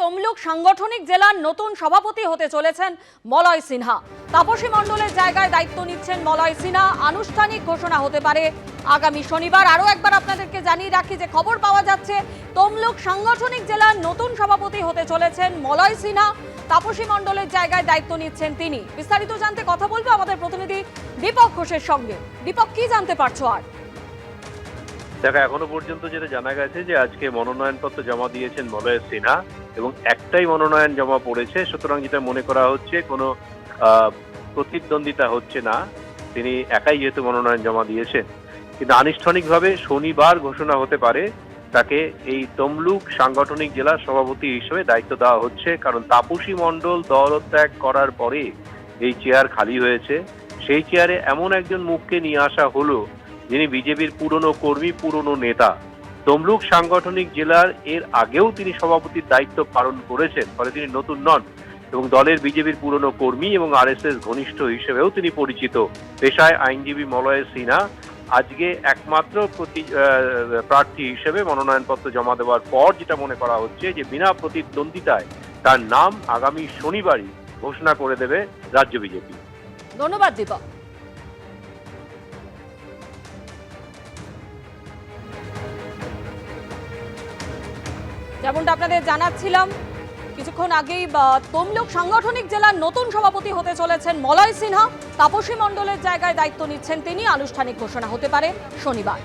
তমলুক সাংগঠনিক জেলার নতুন সভাপতি হতে চলেছেন মলয় সিনহা। তাপসী মণ্ডলের জায়গায় দায়িত্ব নিচ্ছেন মলয় সিনহা। আনুষ্ঠানিক ঘোষণা হতে পারে আগামী শনিবার। আরও একবার আপনাদেরকে জানিয়ে রাখি যে খবর পাওয়া যাচ্ছে তমলুক সাংগঠনিক জেলার নতুন সভাপতি হতে চলেছেন মলয় সিনহা। তাপসী মণ্ডলের জায়গায় দায়িত্ব নিচ্ছেন তিনি। বিস্তারিত জানতে কথা বলবো আমাদের প্রতিনিধি দীপক ঘোষের সঙ্গে। দীপক, কি জানতে পারছো? আর দেখা এখনো পর্যন্ত যেটা জানা গেছে যে আজকে মনোনয়নপত্র জমা দিয়েছেন মলয় সিনহা এবং একটাই মনোনয়ন জমা পড়েছে, সুতরাং যেটা মনে করা হচ্ছে কোনো প্রতিদ্বন্দ্বিতা হচ্ছে না, তিনি একাই যেহেতু মনোনয়ন জমা দিয়েছেন। কিন্তু আনুষ্ঠানিকভাবে শনিবার ঘোষণা হতে পারে তাকে এই তমলুক সাংগঠনিক জেলার সভাপতি হিসেবে দায়িত্ব দেওয়া হচ্ছে, কারণ তাপসী মণ্ডল দলত্যাগ করার পরে এই চেয়ার খালি হয়েছে। সেই চেয়ারে এমন একজন মুখকে নিয়ে আসা হলো যিনি বিজেপির পুরনো কর্মী, পুরনো নেতা। তমলুক সাংগঠনিক জেলার এর আগেও তিনি সভাপতির দায়িত্ব পালন করেছেন, ফলে তিনি নতুন নন এবং দলের বিজেপির পুরনো কর্মী এবং আরএসএস ঘনিষ্ঠ হিসেবেও তিনি পরিচিত। পেশায় আইনজীবী মলয় সিনহা আজকে একমাত্র প্রার্থী হিসেবে মনোনয়নপত্র জমা দেওয়ার পর যেটা মনে করা হচ্ছে যে বিনা প্রতিদ্বন্দ্বিতায় তার নাম আগামী শনিবারই ঘোষণা করে দেবে রাজ্য বিজেপি। ধন্যবাদ দীপক। যেমনটা আপনাদের জানাচ্ছিলাম কিছুক্ষণ আগেই, তমলুক সাংগঠনিক জেলার নতুন সভাপতি হতে চলেছেন মলয় সিনহা। তাপসী মণ্ডলের জায়গায় দায়িত্ব নিচ্ছেন তিনি। আনুষ্ঠানিক ঘোষণা হতে পারে শনিবার।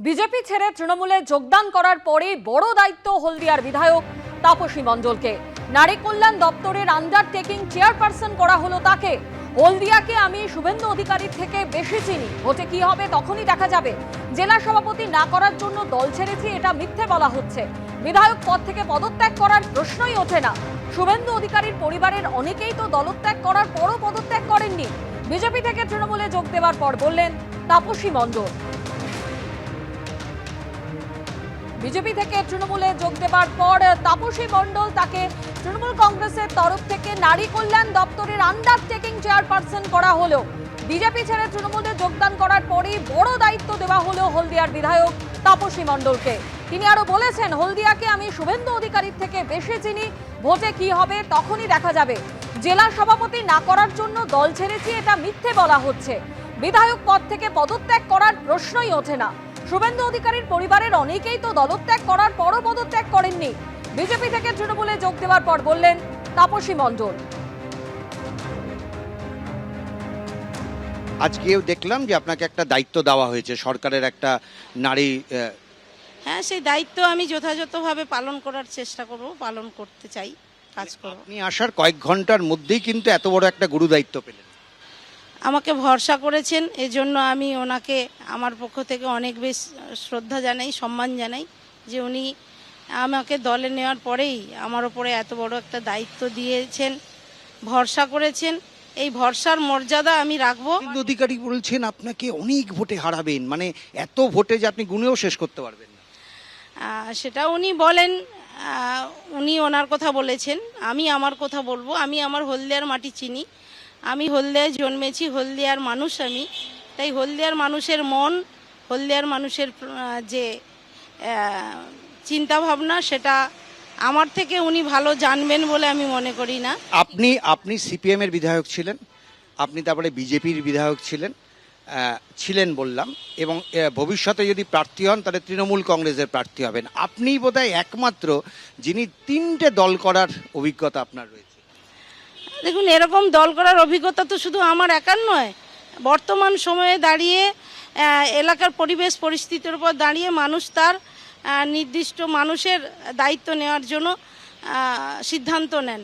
বিজেপি ছেড়ে তৃণমূলে যোগদান করার পরে বড় দায়িত্ব হলদিয়ার বিধায়ক তাপসী মণ্ডলকে। নারী কল্যাণ দপ্তরের আন্ডারটেকিং চেয়ারপারসন করা হলো তাকে। হলদিয়াকে আমি শুভেন্দু অধিকারীর থেকে বেশি চিনি, ভোটে কি হবে তখনই দেখা যাবে। জেলা সভাপতি না করার জন্য দল ছেড়েছি, এটা মিথ্যে বলা হচ্ছে। বিধায়ক পদ থেকে পদত্যাগ করার প্রশ্নই ওঠে না। শুভেন্দু অধিকারীর পরিবারের অনেকেই তো দলত্যাগ করার পরও পদত্যাগ করেননি। বিজেপি থেকে তৃণমূলে যোগ দেওয়ার পর বললেন তাপসী মণ্ডল। বিজেপি থেকে তৃণমূলে যোগ দেবার পর তাপসী মণ্ডল তাকে তৃণমূল কংগ্রেসের তরফ থেকে নারী কল্যাণ দপ্তরের আন্ডারটেকিং চেয়ারপারসন করা হলো। বিজেপি ছেড়ে তৃণমূলে যোগদান করার পরই বড় দায়িত্ব দেওয়া হলো হলদিয়ার বিধায়ক তাপসী মণ্ডলকে। তিনি আরো বলেছেন, হলদিয়াকে আমি শুভেন্দু অধিকারীর থেকে বেশি চিনি, ভোটে কি হবে তখনই দেখা যাবে। জেলা সভাপতি না করার জন্য দল ছেড়েছি, এটা মিথ্যে বলা হচ্ছে। বিধায়ক পদ থেকে পদত্যাগ করার প্রশ্নই ওঠে না। শুভেন্দু অধিকারীর পরিবারের অনেকেই তো দলত্যাগ করার পরও পদত্যাগ করেননি। বিজেপি থেকে তৃণমূলে যোগ দেওয়ার পর বললেন তাপসী মণ্ডল। আজকেও দেখলাম যে আপনাকে একটা দায়িত্ব দেওয়া হয়েছে, সরকারের একটা নারী। হ্যাঁ, সেই দায়িত্ব আমি যথাযথভাবে পালন করার চেষ্টা করব, পালন করতে চাই, কাজ করব। আপনি আসার কয়েক ঘন্টার মধ্যেই কিন্তু এত বড় একটা গুরু দায়িত্ব পেলেন। আমাকে ভরসা করেছেন, এজন্য আমি ওনাকে আমার পক্ষ থেকে অনেক বেশ শ্রদ্ধা জানাই, সম্মান জানাই যে উনি আমাকে দলে নেওয়ার পরেই আমার ওপরে এত বড় একটা দায়িত্ব দিয়েছেন, ভরসা করেছেন। এই ভরসার মর্যাদা আমি রাখবো। অধিকারী বলছেন আপনাকে অনেক ভোটে হারাবেন, মানে এত ভোটে যে আপনি গুনেও শেষ করতে পারবেন না। সেটা উনি বলেন, উনি ওনার কথা বলেছেন, আমি আমার কথা বলবো। আমি আমার হলদিয়ার মাটি চিনি, আমি হলদিয়ায় জন্মেছি, হলদিয়ার মানুষ আমি। তাই হলদিয়ার মানুষের মন, হলদিয়ার মানুষের যে চিন্তা ভাবনা, সেটা আমার থেকে উনি ভালো জানবেন বলে আমি মনে করি না। আপনি সিপিএম এর বিধায়ক ছিলেন, আপনি তারপরে বিজেপির বিধায়ক ছিলেন বললাম, এবং ভবিষ্যতে যদি প্রার্থী হন তাহলে তৃণমূল কংগ্রেসের প্রার্থী হবেন। আপনি বোধহয় একমাত্র যিনি 3টে দল করার অভিজ্ঞতা আপনার রয়েছে। দেখুন, এরকম দল করার অভিজ্ঞতা তো শুধু আমার একার নয়। বর্তমান সময়ে দাঁড়িয়ে এলাকার পরিবেশ পরিস্থিতির উপর দাঁড়িয়ে মানুষ তার নির্দিষ্ট মানুষের দায়িত্ব নেওয়ার জন্য সিদ্ধান্ত নেন।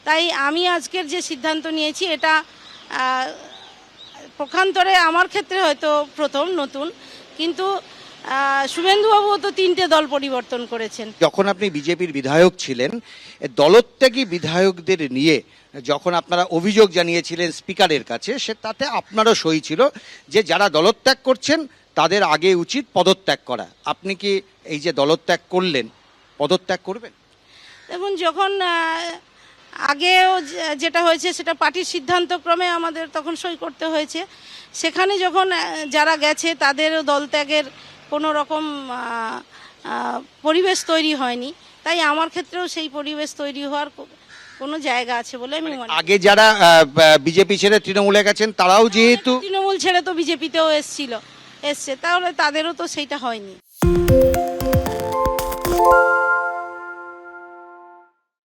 তাই আমি আজকের যে সিদ্ধান্ত নিয়েছি এটা পক্ষান্তরে আমার ক্ষেত্রে হয়তো প্রথম নতুন, কিন্তু শুভেন্দুবাবুও তো 3টে দল পরিবর্তন করেছেন। যখন আপনি বিজেপির বিধায়ক ছিলেন, দলত্যাগী বিধায়কদের নিয়ে যখন আপনারা অভিযোগ জানিয়েছিলেন স্পিকারের কাছে, তাতে আপনারও সই ছিল যে যারা দলত্যাগ করছেন তাদের আগে উচিত পদত্যাগ করা। আপনি কি এই যে দলত্যাগ করলেন, পদত্যাগ করবেন? দেখুন, যখন আগেও যেটা হয়েছে সেটা পার্টির সিদ্ধান্তক্রমে আমাদের তখন সই করতে হয়েছে। সেখানে যখন যারা গেছে তাদেরও দলত্যাগের কোনো রকম পরিবেশ তৈরি হয়নি, তাই আমার ক্ষেত্রেও সেই পরিবেশ তৈরি হওয়ার কোনো জায়গা আছে বলে আমি মনে করি। আগে যারা বিজেপি ছেড়ে তৃণমূলে গেছেন তারাও যেহেতু তৃণমূল ছেড়ে তো বিজেপিতেও এসছে, তাহলে তাদেরও তো সেইটা হয়নি।